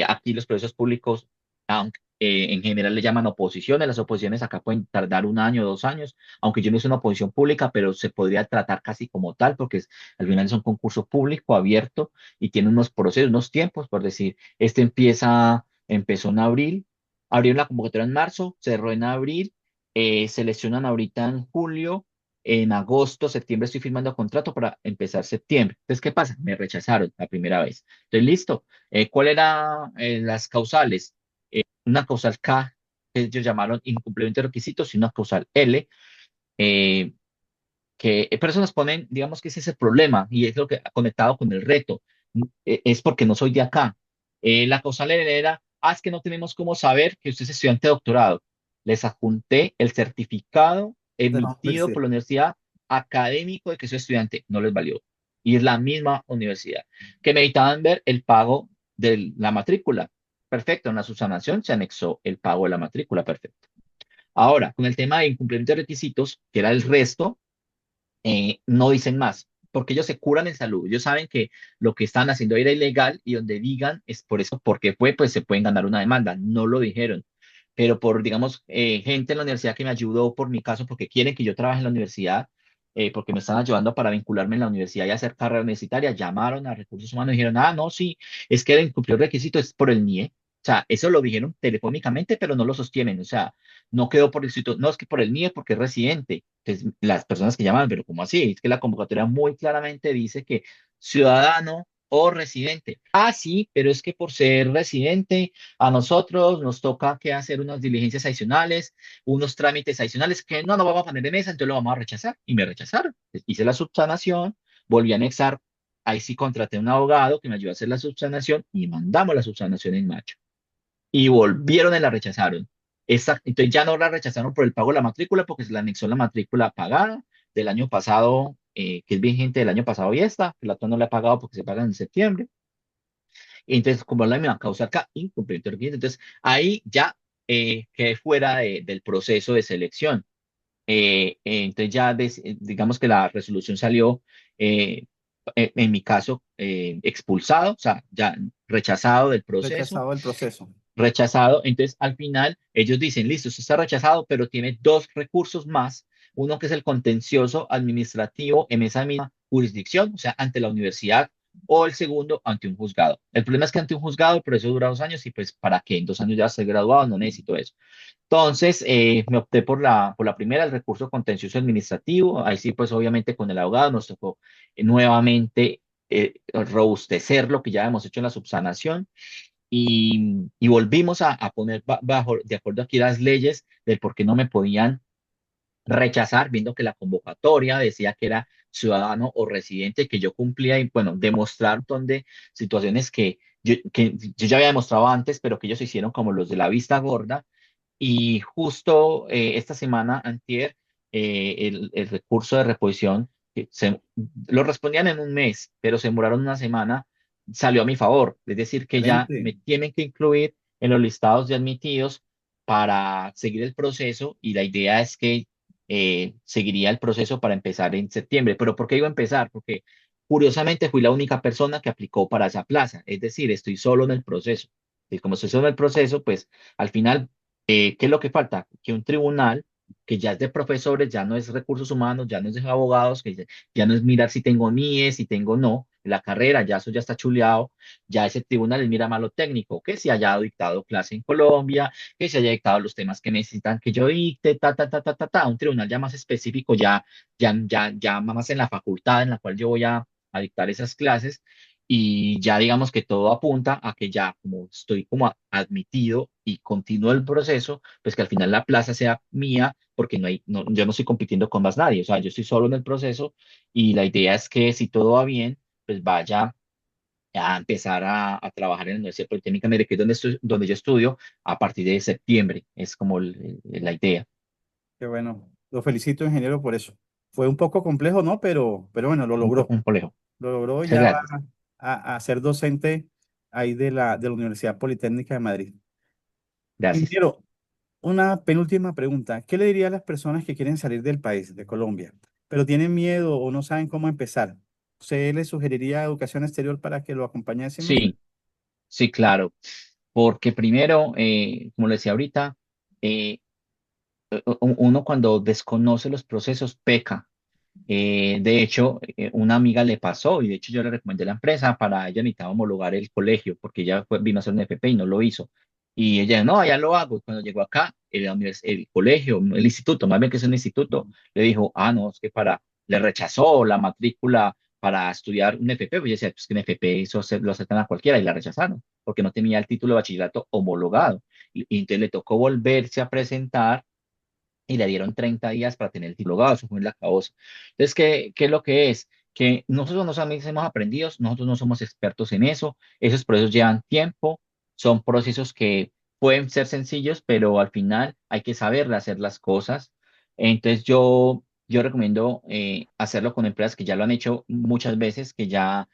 Speaker 2: Aquí los procesos públicos, aunque en general le llaman oposiciones, las oposiciones acá pueden tardar 1 año, 2 años, aunque yo no hice una oposición pública, pero se podría tratar casi como tal, porque al final es un concurso público abierto y tiene unos procesos, unos tiempos, por decir, empezó en abril, abrieron la convocatoria en marzo, cerró en abril, seleccionan ahorita en julio, en agosto, septiembre estoy firmando contrato para empezar septiembre. Entonces, ¿qué pasa? Me rechazaron la primera vez. Entonces, listo. ¿Cuál eran las causales? Una causal K, que ellos llamaron incumplimiento de requisitos, y una causal L, eh, pero eso nos ponen, digamos que ese es el problema y es lo que ha conectado con el reto. Es porque no soy de acá. La causal era, es que no tenemos cómo saber que usted es estudiante de doctorado. Les adjunté el certificado
Speaker 1: De la
Speaker 2: emitido por
Speaker 1: universidad.
Speaker 2: la universidad académico de que soy estudiante. No les valió. Y es la misma universidad. Que necesitaban ver el pago de la matrícula. Perfecto, en la subsanación se anexó el pago de la matrícula. Perfecto. Ahora, con el tema de incumplimiento de requisitos, que era el resto, no dicen más, porque ellos se curan en salud. Ellos saben que lo que están haciendo era ilegal y donde digan es por eso, porque fue, pues se pueden ganar una demanda. No lo dijeron. Pero por, digamos, gente en la universidad que me ayudó por mi caso, porque quieren que yo trabaje en la universidad, porque me están ayudando para vincularme en la universidad y hacer carrera universitaria, llamaron a recursos humanos y dijeron, no, sí, es que el incumplió el requisito es por el NIE. O sea, eso lo dijeron telefónicamente, pero no lo sostienen. O sea, no quedó por el instituto, no es que por el NIE porque es residente. Entonces, las personas que llaman, pero ¿cómo así? Es que la convocatoria muy claramente dice que ciudadano o residente. Ah, sí, pero es que por ser residente, a nosotros nos toca que hacer unas diligencias adicionales, unos trámites adicionales que no nos vamos a poner en esa, entonces lo vamos a rechazar. Y me rechazaron. Entonces, hice la subsanación, volví a anexar, ahí sí contraté a un abogado que me ayudó a hacer la subsanación y mandamos la subsanación en mayo y volvieron y la rechazaron. Entonces ya no la rechazaron por el pago de la matrícula porque se le anexó la matrícula pagada del año pasado, que es vigente del año pasado y esta, que la otra no la he pagado porque se paga en septiembre. Y entonces, como la misma causa acá, incumplimiento de requisito, entonces ahí ya quedé fuera del proceso de selección. Entonces ya digamos que la resolución salió, eh, en mi caso, expulsado, o sea, ya rechazado del proceso,
Speaker 1: Rechazado el proceso.
Speaker 2: rechazado. Entonces, al final, ellos dicen, listo, usted está rechazado, pero tiene dos recursos más. Uno que es el contencioso administrativo en esa misma jurisdicción, o sea, ante la universidad, o el segundo ante un juzgado. El problema es que ante un juzgado el proceso dura 2 años y pues, ¿para qué? En 2 años ya estoy graduado, no necesito eso. Entonces, me opté por la primera, el recurso contencioso administrativo. Ahí sí, pues obviamente con el abogado nos tocó nuevamente robustecer lo que ya hemos hecho en la subsanación y volvimos a poner bajo, de acuerdo aquí las leyes del por qué no me podían rechazar, viendo que la convocatoria decía que era ciudadano o residente, que yo cumplía y bueno, demostrar donde situaciones que yo ya había demostrado antes, pero que ellos hicieron como los de la vista gorda. Y justo esta semana, antier, el recurso de reposición, lo respondían en un mes, pero se demoraron una semana, salió a mi favor. Es decir, que ya
Speaker 1: Excelente.
Speaker 2: me tienen que incluir en los listados de admitidos para seguir el proceso y la idea es que seguiría el proceso para empezar en septiembre. ¿Pero por qué iba a empezar? Porque curiosamente fui la única persona que aplicó para esa plaza, es decir, estoy solo en el proceso. Y como estoy solo en el proceso, pues al final, ¿qué es lo que falta? Que un tribunal, que ya es de profesores, ya no es recursos humanos, ya no es de abogados, ya no es mirar si tengo NIE, si tengo no, la carrera, ya eso ya está chuleado, ya ese tribunal es mira malo técnico, que se haya dictado clase en Colombia, que se haya dictado los temas que necesitan que yo dicte, un tribunal ya más específico, ya más en la facultad en la cual yo voy a dictar esas clases. y ya digamos que todo apunta a que ya como estoy como admitido y continúo el proceso, pues que al final la plaza sea mía porque yo no estoy compitiendo con más nadie, o sea, yo estoy solo en el proceso y la idea es que si todo va bien, pues vaya a empezar a trabajar en la Universidad Politécnica de Medellín, que es donde yo estudio, a partir de septiembre, es como la idea.
Speaker 1: Qué bueno. Lo felicito, ingeniero, por eso. Fue un poco complejo, ¿no? Pero bueno, lo logró.
Speaker 2: Un colegio.
Speaker 1: Lo logró,
Speaker 2: Muchas
Speaker 1: ya va
Speaker 2: gracias.
Speaker 1: a ser docente ahí de la Universidad Politécnica de Madrid.
Speaker 2: Gracias.
Speaker 1: Ingeniero, una penúltima pregunta. ¿Qué le diría a las personas que quieren salir del país, de Colombia, pero tienen miedo o no saben cómo empezar? ¿Usted les sugeriría educación exterior para que lo acompañásemos?
Speaker 2: Sí, sí, claro. Porque primero, como le decía ahorita, eh, uno cuando desconoce los procesos peca. De hecho, una amiga le pasó y de hecho yo le recomendé la empresa para ella necesitaba homologar el colegio porque ella vino a hacer un FP y no lo hizo. Y ella, no, ya lo hago. Y cuando llegó acá, el colegio, el instituto, más bien que es un instituto, le dijo, ah, no, es que le rechazó la matrícula para estudiar un FP. Pues ella decía, pues que un FP lo aceptan a cualquiera y la rechazaron porque no tenía el título de bachillerato homologado. Y entonces le tocó volverse a presentar y le dieron 30 días para tener el diplomado, eso fue en la causa. Entonces, ¿qué es lo que es? Que nosotros no solamente hemos aprendido, nosotros no somos expertos en eso, esos procesos llevan tiempo, son procesos que pueden ser sencillos, pero al final hay que saber hacer las cosas. Entonces, yo recomiendo hacerlo con empresas que ya lo han hecho muchas veces, que ya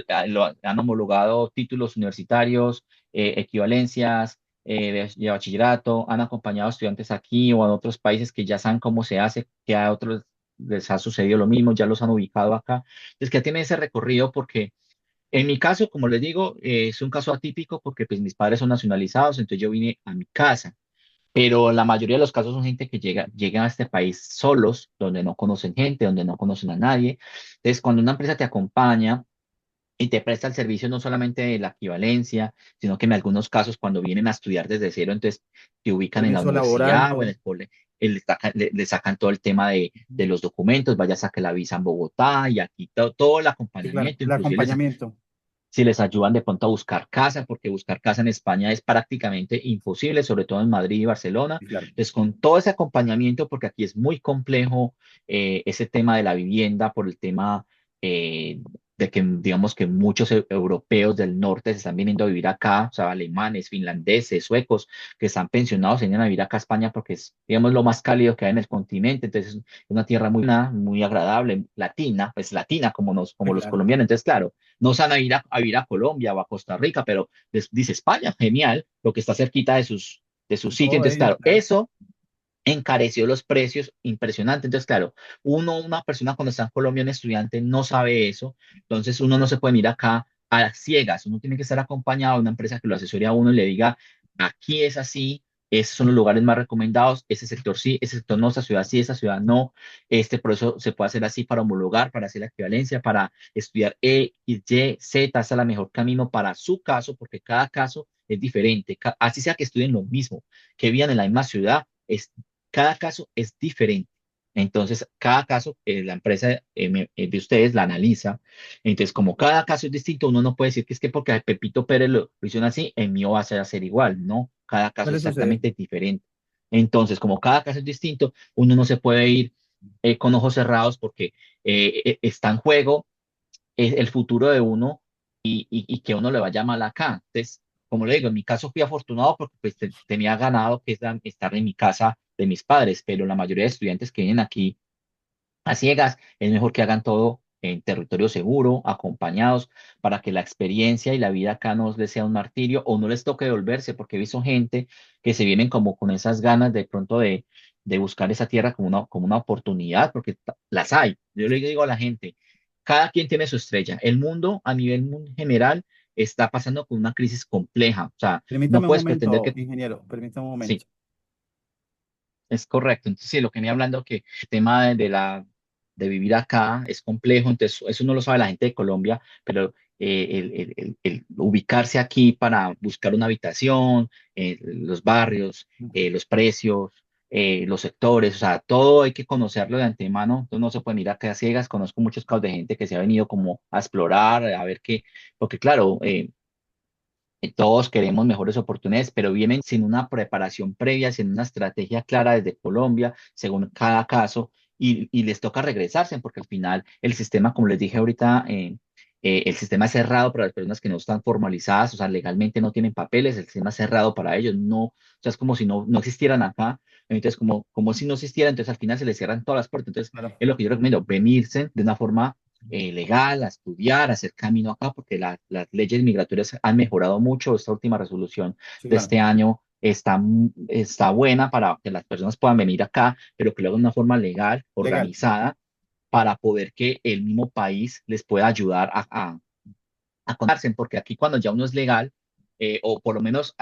Speaker 2: han homologado títulos universitarios, equivalencias de bachillerato, han acompañado a estudiantes aquí o en otros países que ya saben cómo se hace, que a otros les ha sucedido lo mismo, ya los han ubicado acá. Es que tienen ese recorrido porque en mi caso, como les digo, es un caso atípico porque pues mis padres son nacionalizados, entonces yo vine a mi casa. Pero la mayoría de los casos son gente que llegan a este país solos, donde no conocen gente, donde no conocen a nadie. Entonces, cuando una empresa te acompaña, y te presta el servicio no solamente de la equivalencia, sino que en algunos casos cuando vienen a estudiar desde cero, entonces te ubican en la
Speaker 1: Permiso laboral,
Speaker 2: universidad o en
Speaker 1: todo.
Speaker 2: el cole, le sacan todo el tema de los documentos, vaya a sacar la visa en Bogotá y aquí todo el
Speaker 1: Sí, claro,
Speaker 2: acompañamiento,
Speaker 1: el
Speaker 2: inclusive
Speaker 1: acompañamiento.
Speaker 2: si les ayudan de pronto a buscar casa, porque buscar casa en España es prácticamente imposible, sobre todo en Madrid y Barcelona.
Speaker 1: Sí, claro.
Speaker 2: Entonces, con todo ese acompañamiento, porque aquí es muy complejo ese tema de la vivienda, por el tema eh, de que, digamos que muchos europeos del norte se están viniendo a vivir acá, o sea, alemanes, finlandeses, suecos, que están pensionados, se vienen a vivir acá a España porque es, digamos, lo más cálido que hay en el continente. Entonces, es una tierra muy agradable, latina, pues latina
Speaker 1: Sí,
Speaker 2: como los
Speaker 1: claro.
Speaker 2: colombianos. Entonces, claro no se van a ir a Colombia o a Costa Rica, pero dice España, genial, lo que está cerquita de sus sitios.
Speaker 1: Todo
Speaker 2: Entonces,
Speaker 1: ello,
Speaker 2: claro,
Speaker 1: claro.
Speaker 2: eso encareció los precios impresionante. Entonces, claro, una persona cuando está en Colombia, un estudiante, no sabe eso. Entonces, uno no se puede ir acá a las ciegas. Uno tiene que estar acompañado de una empresa que lo asesore a uno y le diga, aquí es así, esos son los lugares más recomendados, ese sector sí, ese sector no, esa ciudad sí, esa ciudad no. Este proceso se puede hacer así para homologar, para hacer la equivalencia, para estudiar Y, Z, ese es el mejor camino para su caso, porque cada caso es diferente. Así sea que estudien lo mismo, que vivan en la misma ciudad, cada caso es diferente. Entonces, cada caso, la empresa de ustedes la analiza. Entonces, como cada caso es distinto, uno no puede decir que es que porque a Pepito Pérez lo hicieron así, el mío va a ser igual. No, cada caso es
Speaker 1: Suele suceder.
Speaker 2: exactamente diferente. Entonces, como cada caso es distinto, uno no se puede ir con ojos cerrados porque está en juego el futuro de uno y que uno le vaya mal acá. Entonces, como le digo, en mi caso fui afortunado porque pues, tenía ganado que es estar en mi casa de mis padres, pero la mayoría de estudiantes que vienen aquí a ciegas es mejor que hagan todo en territorio seguro, acompañados, para que la experiencia y la vida acá no les sea un martirio o no les toque devolverse, porque he visto gente que se vienen como con esas ganas de pronto de buscar esa tierra como una oportunidad, porque las hay. Yo le digo a la gente, cada quien tiene su estrella. El mundo a nivel general está pasando por una crisis compleja. O sea, no
Speaker 1: Permítame un
Speaker 2: puedes pretender
Speaker 1: momento,
Speaker 2: que
Speaker 1: ingeniero, permítame un
Speaker 2: sí,
Speaker 1: momento.
Speaker 2: es correcto. Entonces, sí, lo que venía hablando que el tema de vivir acá es complejo, entonces eso no lo sabe la gente de Colombia, pero el ubicarse aquí para buscar una habitación, los barrios, los precios, los sectores, o sea, todo hay que conocerlo de antemano, entonces no se puede ir acá a ciegas, conozco muchos casos de gente que se ha venido como a explorar, a ver qué, porque claro, todos queremos mejores oportunidades, pero vienen sin una preparación previa, sin una estrategia clara desde Colombia, según cada caso, y les toca regresarse, porque al final el sistema, como les dije ahorita, el sistema es cerrado para las personas que no están formalizadas, o sea, legalmente no tienen papeles, el sistema es cerrado para ellos, no, o sea, es como si no existieran acá, entonces como si no existieran, entonces al final se les cierran todas las puertas, entonces
Speaker 1: Claro,
Speaker 2: es lo que yo recomiendo, venirse de una forma legal, a estudiar, a hacer camino acá, porque las leyes migratorias han mejorado mucho. Esta última resolución
Speaker 1: sí,
Speaker 2: de
Speaker 1: claro.
Speaker 2: este año está buena para que las personas puedan venir acá, pero que lo hagan de una forma legal,
Speaker 1: Legal.
Speaker 2: organizada, para poder que el mismo país les pueda ayudar a contarse, porque aquí cuando ya uno es legal, o por lo menos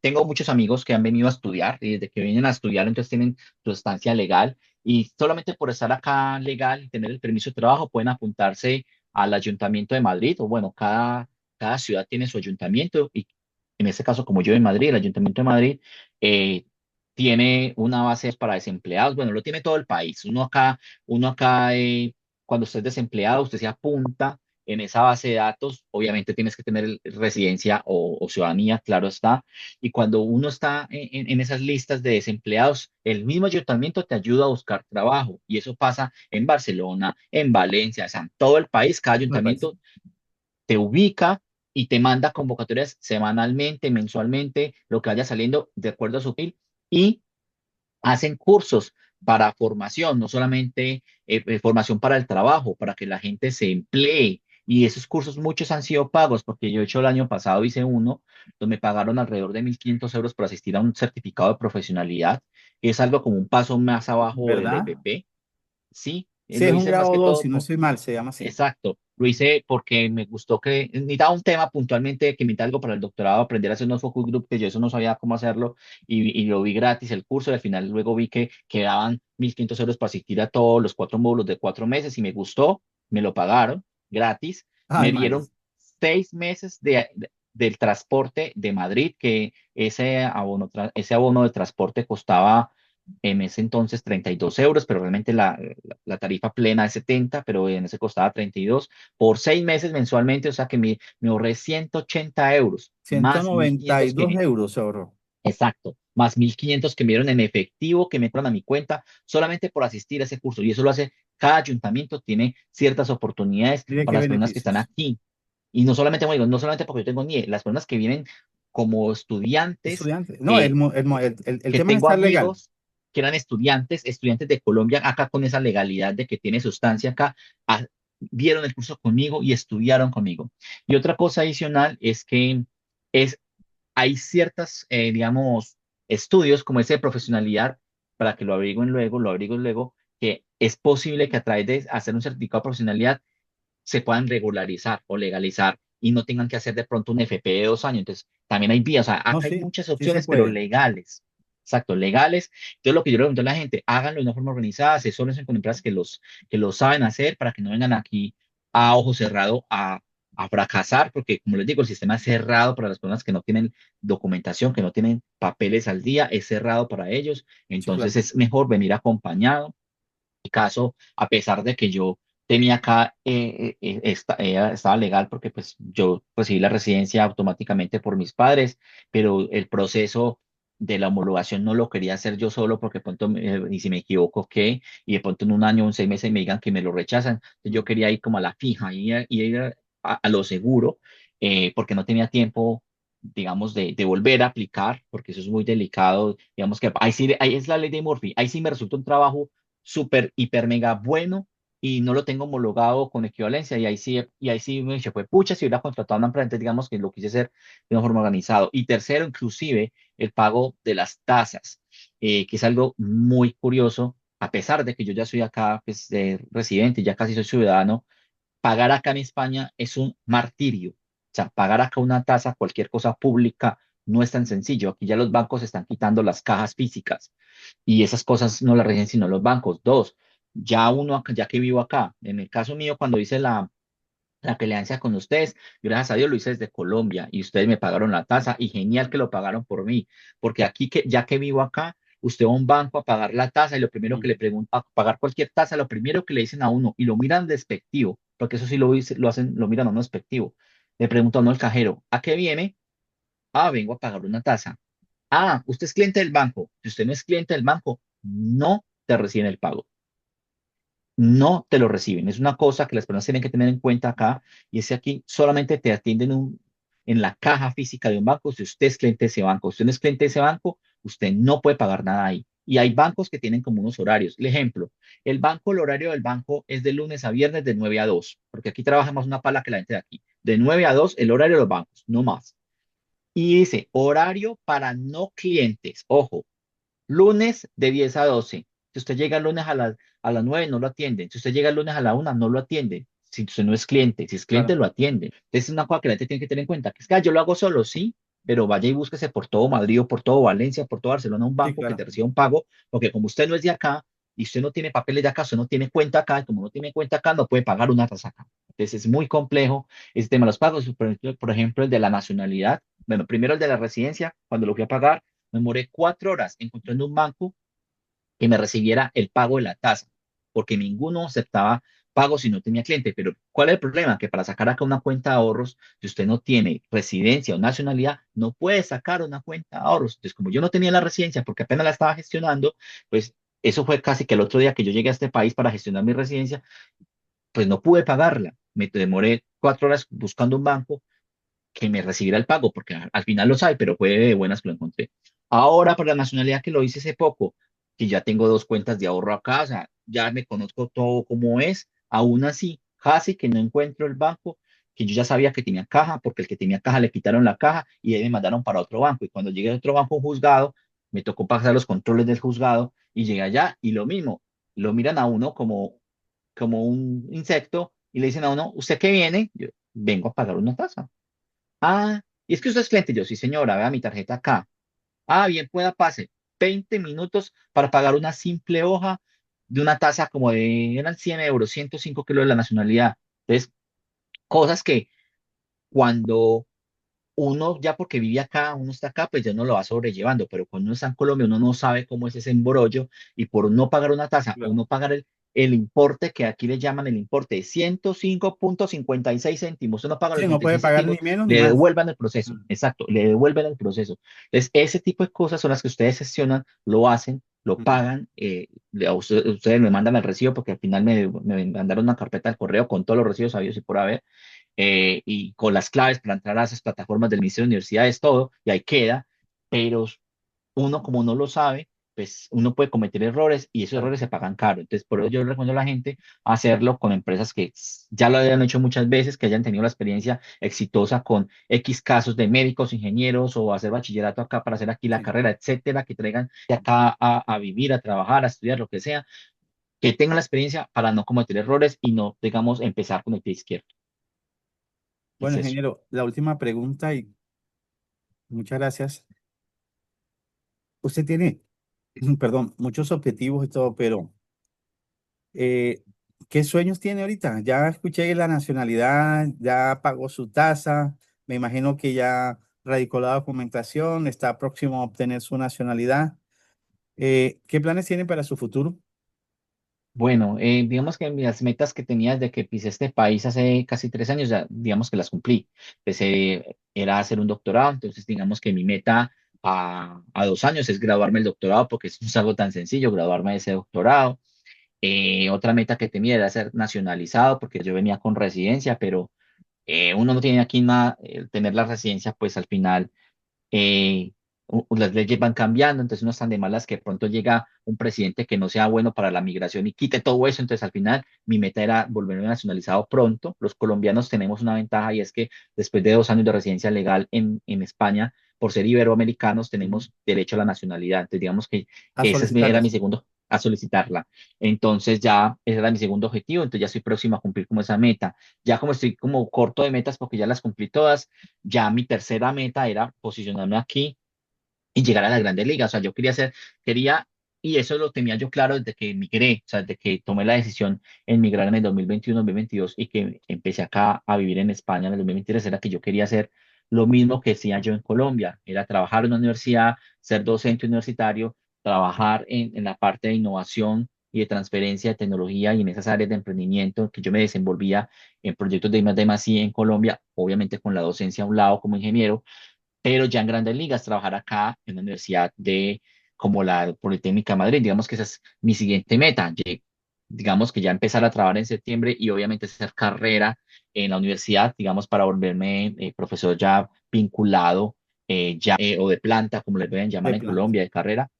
Speaker 2: tengo muchos amigos que han venido a estudiar y desde que vienen a estudiar entonces tienen su estancia legal y solamente por estar acá legal y tener el permiso de trabajo pueden apuntarse al Ayuntamiento de Madrid o bueno, cada ciudad tiene su ayuntamiento y en este caso como yo en Madrid, el Ayuntamiento de Madrid eh, tiene una base para desempleados, bueno, lo tiene todo el país, uno acá, cuando usted es desempleado, usted se apunta en esa base de datos, obviamente tienes que tener residencia o ciudadanía, claro está. Y cuando uno está en esas listas de desempleados, el mismo ayuntamiento te ayuda a buscar trabajo. Y eso pasa en Barcelona, en Valencia, o sea, en todo el país, cada
Speaker 1: Me parece.
Speaker 2: ayuntamiento te ubica y te manda convocatorias semanalmente, mensualmente, lo que vaya saliendo de acuerdo a su perfil. Y hacen cursos para formación, no solamente formación para el trabajo, para que la gente se emplee. Y esos cursos muchos han sido pagos, porque yo he hecho el año pasado, hice uno, donde me pagaron alrededor de 1.500 euros por asistir a un certificado de profesionalidad, que es algo como un paso más abajo del
Speaker 1: ¿Verdad?
Speaker 2: EPP. Sí,
Speaker 1: Sí, es
Speaker 2: lo
Speaker 1: un
Speaker 2: hice más
Speaker 1: grado
Speaker 2: que
Speaker 1: 2
Speaker 2: todo
Speaker 1: si no estoy mal, se llama así.
Speaker 2: exacto, lo hice porque me gustó que necesitaba un tema puntualmente que me algo para el doctorado, aprender a hacer unos focus group, que yo eso no sabía cómo hacerlo y lo vi gratis el curso y al final luego vi que quedaban 1.500 euros para asistir a todos los 4 módulos de 4 meses y me gustó, me lo pagaron gratis,
Speaker 1: Ay,
Speaker 2: me dieron
Speaker 1: Maris.
Speaker 2: 6 meses del transporte de Madrid, que ese abono de transporte costaba en ese entonces 32 euros, pero realmente la tarifa plena es 70, pero en ese costaba 32 por 6 meses mensualmente, o sea que me ahorré 180 euros,
Speaker 1: ciento
Speaker 2: más mil
Speaker 1: noventa y
Speaker 2: quinientos
Speaker 1: dos euros ahorró.
Speaker 2: exacto, más 1.500 que me dieron en efectivo, que me entran a mi cuenta, solamente por asistir a ese curso. Y eso lo hace, cada ayuntamiento tiene ciertas oportunidades
Speaker 1: Mire qué
Speaker 2: para las personas que están
Speaker 1: beneficios.
Speaker 2: aquí. Y no solamente, como digo, no solamente porque yo tengo NIE, las personas que vienen como estudiantes,
Speaker 1: Estudiante. No,
Speaker 2: eh,
Speaker 1: el
Speaker 2: que
Speaker 1: tema es
Speaker 2: tengo
Speaker 1: estar legal.
Speaker 2: amigos que eran estudiantes de Colombia, acá con esa legalidad de que tiene sustancia acá, vieron el curso conmigo y estudiaron conmigo. Y otra cosa adicional es que es, hay ciertas, digamos, estudios como ese de profesionalidad, para que lo averigüen luego, que es posible que a través de hacer un certificado de profesionalidad se puedan regularizar o legalizar y no tengan que hacer de pronto un FP de 2 años. Entonces, también hay vías, o sea,
Speaker 1: No,
Speaker 2: acá hay
Speaker 1: sí,
Speaker 2: muchas
Speaker 1: sí se
Speaker 2: opciones, pero
Speaker 1: puede.
Speaker 2: legales. Exacto, legales. Entonces, lo que yo le pregunto a la gente, háganlo de una forma organizada, asesórense con empresas que lo saben hacer para que no vengan aquí a ojo cerrado a fracasar, porque como les digo, el sistema es cerrado para las personas que no tienen documentación, que no tienen papeles al día, es cerrado para ellos.
Speaker 1: Sí,
Speaker 2: Entonces,
Speaker 1: claro.
Speaker 2: es mejor venir acompañado mi caso, a pesar de que yo tenía acá, estaba legal porque pues yo recibí la residencia automáticamente por mis padres, pero el proceso de la homologación no lo quería hacer yo solo porque de pronto, y si me equivoco, ¿qué? Y de pronto en un año o en 6 meses me digan que me lo rechazan. Entonces, yo quería ir como a la fija y ir a lo seguro, porque no tenía tiempo digamos, de volver a aplicar, porque eso es muy delicado, digamos que ahí sí, ahí es la ley de Murphy, ahí sí me resulta un trabajo súper, hiper, mega bueno y no lo tengo homologado con equivalencia y ahí sí me dije, pues pucha, si hubiera contratado a una empresa, entonces digamos que lo quise hacer de una forma organizada. Y tercero, inclusive, el pago de las tasas, que es algo muy curioso, a pesar de que yo ya soy acá, pues, residente, ya casi soy ciudadano, pagar acá en España es un martirio. O sea, pagar acá una tasa, cualquier cosa pública, no es tan sencillo. Aquí ya los bancos están quitando las cajas físicas y esas cosas no las rigen sino los bancos. Dos, ya uno, ya que vivo acá, en el caso mío, cuando hice la peleancia con ustedes, yo, gracias a Dios lo hice desde Colombia y ustedes me pagaron la tasa y genial que lo pagaron por mí, porque aquí ya que vivo acá, usted va a un banco a pagar la tasa y lo primero que
Speaker 1: Mm,
Speaker 2: le preguntan, a pagar cualquier tasa, lo primero que le dicen a uno y lo miran despectivo, porque eso sí lo hacen, lo miran a uno despectivo. Le pregunta a uno al cajero, ¿a qué viene? Ah, vengo a pagar una tasa. Ah, usted es cliente del banco. Si usted no es cliente del banco, no te reciben el pago, no te lo reciben. Es una cosa que las personas tienen que tener en cuenta acá, y es que aquí solamente te atienden en la caja física de un banco si usted es cliente de ese banco. Si usted no es cliente de ese banco, usted no puede pagar nada ahí. Y hay bancos que tienen como unos horarios. El ejemplo, el horario del banco es de lunes a viernes de 9 a 2, porque aquí trabaja más una pala que la gente de aquí. De 9 a 2 el horario de los bancos, no más. Y dice, horario para no clientes. Ojo, lunes de 10 a 12. Si usted llega el lunes a las 9 no lo atienden. Si usted llega el lunes a la 1, no lo atienden. Si usted no es cliente, si es cliente,
Speaker 1: claro,
Speaker 2: lo atiende. Entonces, es una cosa que la gente tiene que tener en cuenta. Que es que yo lo hago solo, sí, pero vaya y búsquese por todo Madrid o por todo Valencia, por todo Barcelona, un
Speaker 1: sí,
Speaker 2: banco que te
Speaker 1: claro.
Speaker 2: reciba un pago, porque como usted no es de acá y usted no tiene papeles de acá, usted no tiene cuenta acá, y como no tiene cuenta acá, no puede pagar una tasa acá. Entonces, es muy complejo ese tema de los pagos. Por ejemplo, el de la nacionalidad. Bueno, primero el de la residencia, cuando lo fui a pagar, me demoré 4 horas encontrando un banco que me recibiera el pago de la tasa, porque ninguno aceptaba pago si no tenía cliente. Pero ¿cuál es el problema? Que para sacar acá una cuenta de ahorros, si usted no tiene residencia o nacionalidad, no puede sacar una cuenta de ahorros. Entonces, como yo no tenía la residencia porque apenas la estaba gestionando, pues eso fue casi que el otro día que yo llegué a este país para gestionar mi residencia, pues no pude pagarla. Me demoré 4 horas buscando un banco que me recibiera el pago, porque al final lo sabe, pero fue de buenas que lo encontré. Ahora, por la nacionalidad que lo hice hace poco, que ya tengo 2 cuentas de ahorro acá, o sea, ya me conozco todo como es, aún así, casi que no encuentro el banco, que yo ya sabía que tenía caja, porque el que tenía caja le quitaron la caja y ahí me mandaron para otro banco. Y cuando llegué a otro banco, un juzgado, me tocó pasar los controles del juzgado y llegué allá y lo mismo, lo miran a uno como un insecto y le dicen a uno, ¿usted qué viene? Yo vengo a pagar una tasa. Ah, y es que usted es cliente. Yo, sí, señora, vea mi tarjeta acá. Ah, bien, pueda pase. 20 minutos para pagar una simple hoja de una tasa como de, eran 100 euros, 105 kilos de la nacionalidad. Entonces, cosas que cuando uno, ya porque vive acá, uno está acá, pues ya no lo va sobrellevando, pero cuando uno está en Colombia, uno no sabe cómo es ese embrollo y por no pagar una tasa o
Speaker 1: Claro.
Speaker 2: no pagar el importe, que aquí le llaman el importe de 105,56 céntimos, usted no paga los
Speaker 1: Sí, no
Speaker 2: ochenta y
Speaker 1: puede
Speaker 2: seis
Speaker 1: pagar ni
Speaker 2: céntimos,
Speaker 1: menos ni
Speaker 2: le
Speaker 1: más.
Speaker 2: devuelvan el proceso,
Speaker 1: Mm,
Speaker 2: exacto, le devuelven el proceso. Entonces, ese tipo de cosas son las que ustedes gestionan, lo hacen, lo
Speaker 1: mm.
Speaker 2: pagan, ustedes me mandan el recibo porque al final me mandaron una carpeta al correo con todos los recibos sabidos y por haber y con las claves para entrar a esas plataformas del Ministerio de Universidades, todo, y ahí queda, pero uno como no lo sabe, pues uno puede cometer errores y esos
Speaker 1: Claro.
Speaker 2: errores se pagan caro. Entonces, por eso yo recomiendo a la gente hacerlo con empresas que ya lo hayan hecho muchas veces, que hayan tenido la experiencia exitosa con X casos de médicos, ingenieros o hacer bachillerato acá para hacer aquí la
Speaker 1: Sí.
Speaker 2: carrera, etcétera, que traigan de acá a vivir, a trabajar, a estudiar, lo que sea, que tengan la experiencia para no cometer errores y no, digamos, empezar con el pie izquierdo. Es
Speaker 1: Bueno,
Speaker 2: eso.
Speaker 1: ingeniero, la última pregunta y muchas gracias. Usted tiene, perdón, muchos objetivos y todo, pero eh, ¿qué sueños tiene ahorita? Ya escuché la nacionalidad, ya pagó su tasa, me imagino que ya radicó la documentación, está próximo a obtener su nacionalidad. ¿Qué planes tiene para su futuro?
Speaker 2: Bueno, digamos que las metas que tenía desde que pisé este país hace casi 3 años, ya digamos que las cumplí. Era hacer un doctorado, entonces digamos que mi meta a 2 años es graduarme el doctorado, porque no es algo tan sencillo graduarme de ese doctorado. Otra meta que tenía era ser nacionalizado, porque yo venía con residencia, pero uno no tiene aquí nada, tener la residencia, pues al final eh, las leyes van cambiando, entonces no están de malas que de pronto llega un presidente que no sea bueno para la migración y quite todo eso. Entonces al final mi meta era volverme nacionalizado pronto. Los colombianos tenemos una ventaja y es que después de 2 años de residencia legal en España, por ser iberoamericanos,
Speaker 1: Ujú.
Speaker 2: tenemos derecho a la nacionalidad. Entonces digamos que
Speaker 1: A
Speaker 2: era
Speaker 1: solicitarla,
Speaker 2: mi
Speaker 1: sí.
Speaker 2: segundo a solicitarla. Entonces ya ese era mi segundo objetivo, entonces ya estoy próximo a cumplir como esa meta. Ya como estoy como corto de metas porque ya las cumplí todas, ya mi tercera meta era posicionarme aquí y llegar a las grandes ligas. O sea, yo quería, y eso lo tenía yo claro desde que emigré, o sea, desde que tomé la decisión en migrar en el 2021-2022 y que empecé acá a vivir en España en el 2023, era que yo quería hacer lo mismo que hacía yo en Colombia, era trabajar en una universidad, ser docente universitario, trabajar en la parte de innovación y de transferencia de tecnología y en esas áreas de emprendimiento que yo me desenvolvía en proyectos de I+D+I en Colombia, obviamente con la docencia a un lado como ingeniero, pero ya en grandes ligas, trabajar acá en una universidad de como la Politécnica de Madrid, digamos que esa es mi siguiente meta, digamos que ya empezar a trabajar en septiembre y obviamente hacer carrera en la universidad, digamos, para volverme profesor ya vinculado, o de planta, como le pueden llamar
Speaker 1: de
Speaker 2: en
Speaker 1: planta.
Speaker 2: Colombia, de carrera,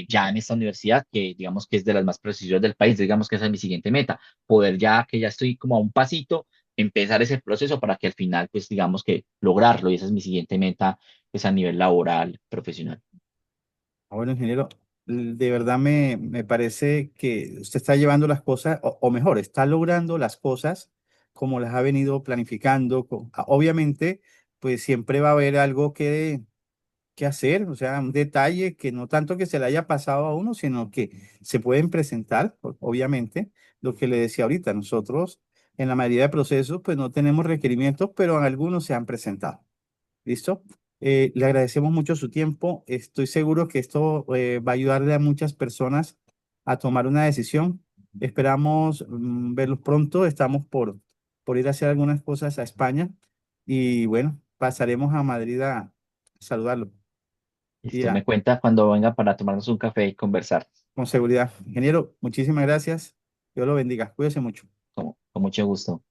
Speaker 2: ya en esta universidad, que digamos que es de las más prestigiosas del país, digamos que esa es mi siguiente meta, poder ya que ya estoy como a un pasito, empezar ese proceso para que al final, pues digamos que lograrlo, y esa es mi siguiente meta, pues a nivel laboral, profesional.
Speaker 1: Bueno, ingeniero, de verdad me parece que usted está llevando las cosas, o mejor, está logrando las cosas como las ha venido planificando. Obviamente, pues siempre va a haber algo que hacer, o sea, un detalle que no tanto que se le haya pasado a uno, sino que se pueden presentar, obviamente, lo que le decía ahorita, nosotros en la mayoría de procesos, pues no tenemos requerimientos, pero en algunos se han presentado. ¿Listo? Le agradecemos mucho su tiempo. Estoy seguro que esto va a ayudarle a muchas personas a tomar una decisión. Esperamos verlos pronto. Estamos por ir a hacer algunas cosas a España y bueno, pasaremos a Madrid a saludarlo. Y
Speaker 2: Listo, me cuenta cuando venga para tomarnos un café y conversar,
Speaker 1: con seguridad. Ingeniero, muchísimas gracias. Dios lo bendiga. Cuídese mucho.
Speaker 2: con mucho gusto.